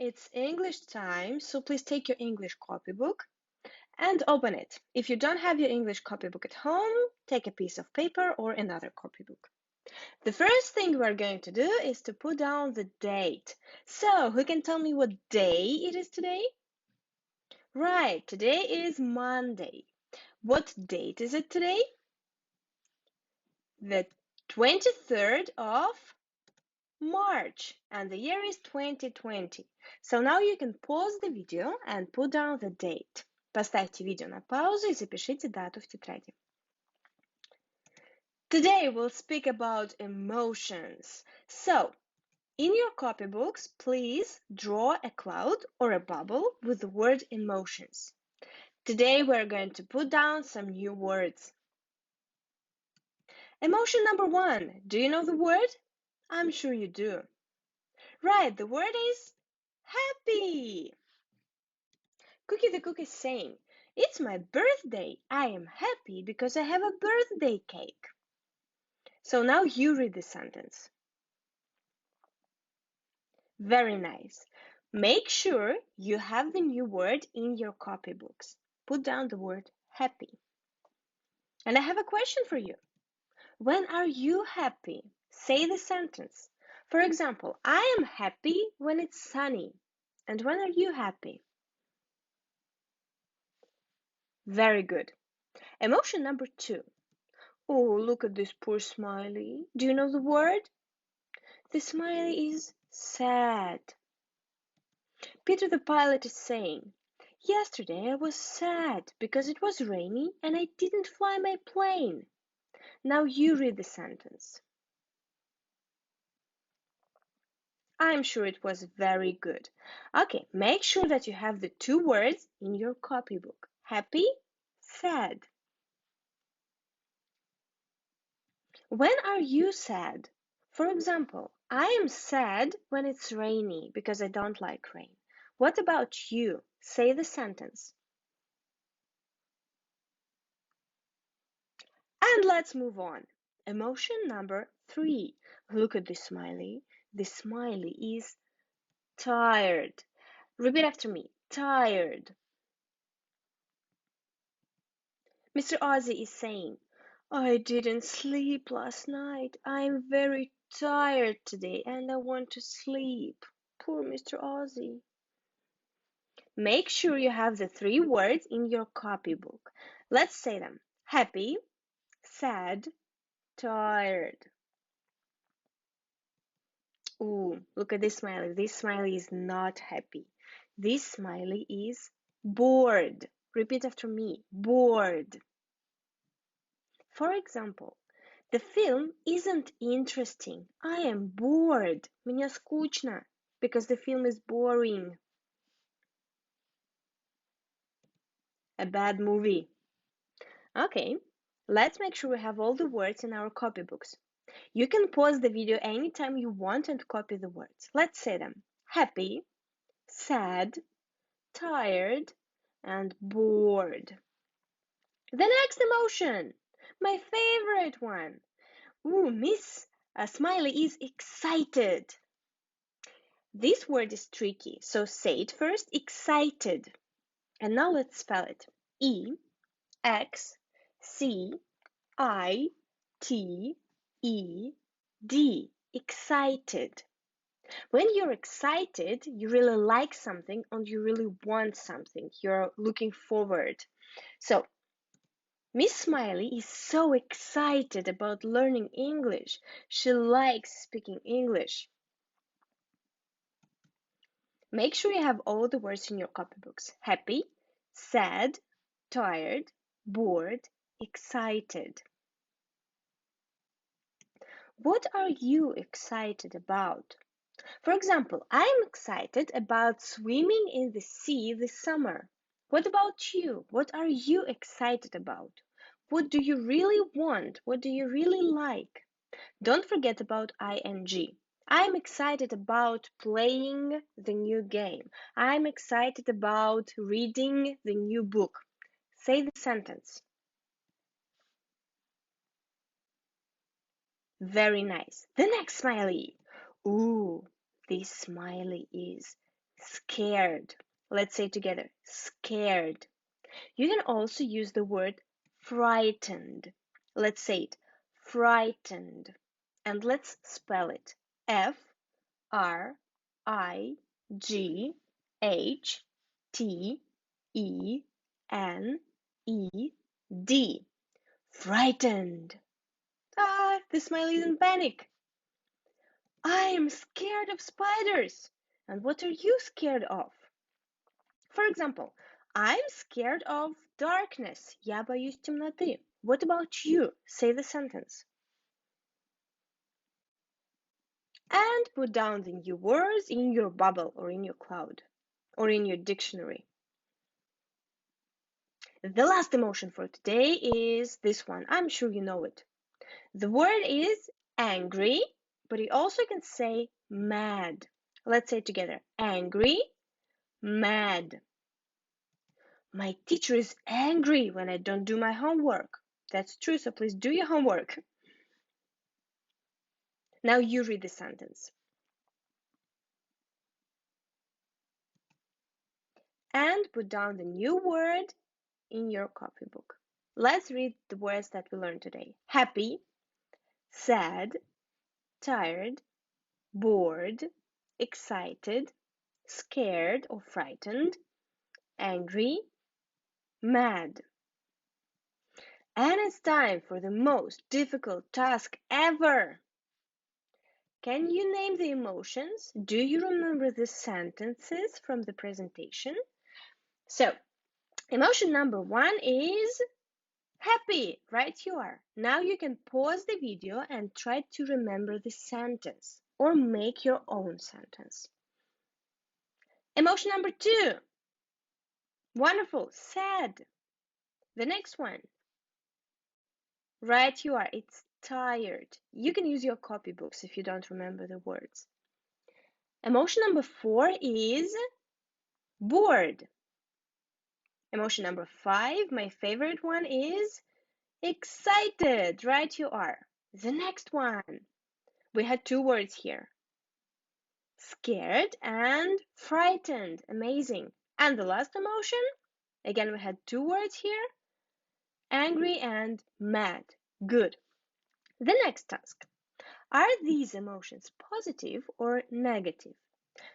it's English time, so please take your English copybook and open it. If you don't have your English copybook at home, take a piece of paper or another copybook. The first thing we're going to do is to put down the date. So, who can tell me what day it is today? Right, today is Monday. What date is it today? The 23rd of March, and the year is 2020. So now you can pause the video and put down the date. Поставьте видео на паузу и запишите дату в тетради. Today we'll speak about emotions. So, in your copybooks, please draw a cloud or a bubble with the word emotions. Today we're going to put down some new words. Emotion number 1. Do you know the word? I'm sure you do. Right, the word is happy. Cookie the Cook is saying, "It's my birthday. I am happy because I have a birthday cake." So now you read the sentence. Very nice. Make sure you have the new word in your copybooks. Put down the word happy. And I have a question for you. When are you happy? Say the sentence. For example, I am happy when it's sunny. And when are you happy? Very good. Emotion number 2. Oh, look at this poor smiley. Do you know the word? The smiley is sad. Peter the pilot is saying, "Yesterday I was sad because it was rainy and I didn't fly my plane." Now you read the sentence. I'm sure it was very good. Okay, make sure that you have the two words in your copybook. Happy, sad. When are you sad? For example, I am sad when it's rainy because I don't like rain. What about you? Say the sentence. And let's move on. Emotion number 3. Look at this smiley. This smiley is tired. Repeat after me. Tired. Mr. Ozzy is saying, "I didn't sleep last night. I'm very tired today and I want to sleep." Poor Mr. Ozzy. Make sure you have the 3 words in your copybook. Let's say them. Happy, sad, tired. Ooh, look at this smiley. This smiley is not happy. This smiley is bored. Repeat after me. Bored. For example, the film isn't interesting. I am bored. Мне скучно. Because the film is boring. A bad movie. Okay, let's make sure we have all the words in our copybooks. You can pause the video anytime you want and copy the words. Let's say them. Happy, sad, tired, and bored. The next emotion, my favorite one. Ooh, Miss Smiley is excited. This word is tricky, so say it first, excited. And now let's spell it. E, X, C, I, T, E, D. Excited. When you're excited, you really like something and you really want something. You're looking forward. So, Miss Smiley is so excited about learning English. She likes speaking English. Make sure you have all the words in your copybooks. Happy, sad, tired, bored, excited. What are you excited about? For example, I'm excited about swimming in the sea this summer. What about you? What are you excited about? What do you really want? What do you really like? Don't forget about ing. I'm excited about playing the new game. I'm excited about reading the new book. Say the sentence. Very nice. The next smiley. Ooh, this smiley is Scared. Let's say together, scared. You can also use the word frightened. Let's say it, frightened. And let's spell it. Frightened. Frightened. Ah, the smile is in panic. I am scared of spiders. And what are you scared of? For example, I'm scared of darkness. Я боюсь темноты. What about you? Say the sentence. And put down the new words in your bubble or in your cloud or in your dictionary. The last emotion for today is this one. I'm sure you know it. The word is angry, but you also can say mad. Let's say it together. Angry, mad. My teacher is angry when I don't do my homework. That's true, so please do your homework. Now you read the sentence. And put down the new word in your copybook. Let's read the words that we learned today. Happy, sad, tired, bored, excited, scared or frightened, angry, mad. And it's time for the most difficult task ever. Can you name the emotions? Do you remember the sentences from the presentation? So, emotion number 1 is happy. Right you are. Now you can pause the video and try to remember the sentence or make your own sentence. Emotion number 2. Wonderful. Sad. The next one. Right you are. It's tired. You can use your copybooks if you don't remember the words. Emotion number 4 is bored. Emotion number 5, my favorite one, is excited. Right you are. The next one. We had 2 words here. Scared and frightened. Amazing. And the last emotion, again we had 2 words here. Angry and mad. Good. The next task. Are these emotions positive or negative?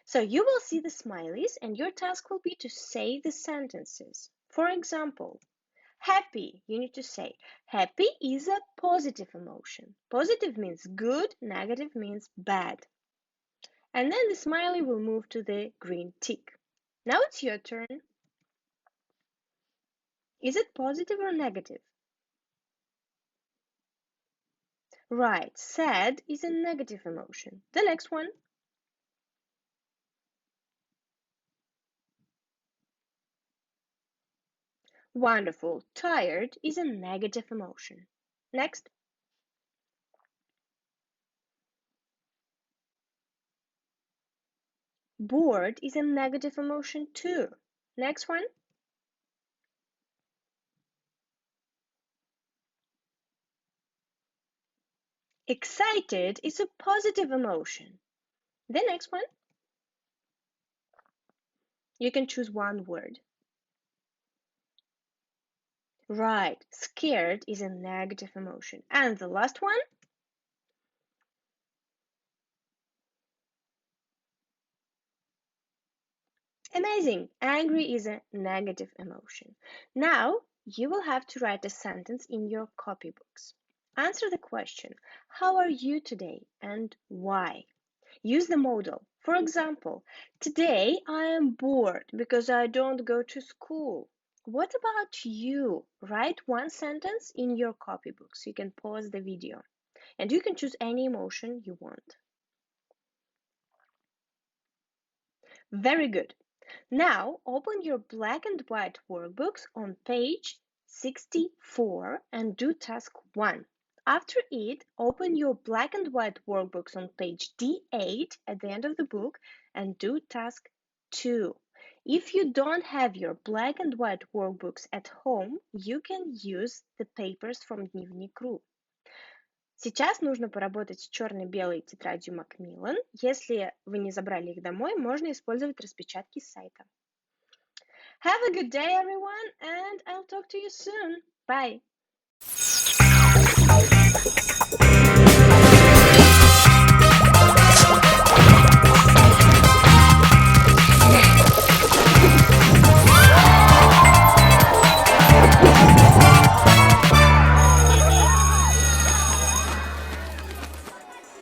So you will see the smileys and your task will be to say the sentences. For example, happy, you need to say, happy is a positive emotion. Positive means good, negative means bad. And then the smiley will move to the green tick. Now it's your turn. Is it positive or negative? Right, sad is a negative emotion. The next one. Wonderful, tired is a negative emotion. Next. Bored is a negative emotion too. Next one. Excited is a positive emotion. The next one. You can choose one word. Right, scared is a negative emotion. And the last one. Amazing, angry is a negative emotion. Now you will have to write a sentence in your copybooks. Answer the question, how are you today and why? Use the modal. For example, today I am bored because I don't go to school. What about you? Write one sentence in your copybooks. You can pause the video and you can choose any emotion you want. Very good. Now open your black and white workbooks on page 64 and do task 1. After it, open your black and white workbooks on page D8 at the end of the book and do task 2. If you don't have your black and white workbooks at home, you can use the papers from Dnevnik.ru. Сейчас нужно поработать с черно-белой тетрадью Macmillan. Если вы не забрали их домой, можно использовать распечатки с сайта. Have a good day, everyone, and I'll talk to you soon. Bye.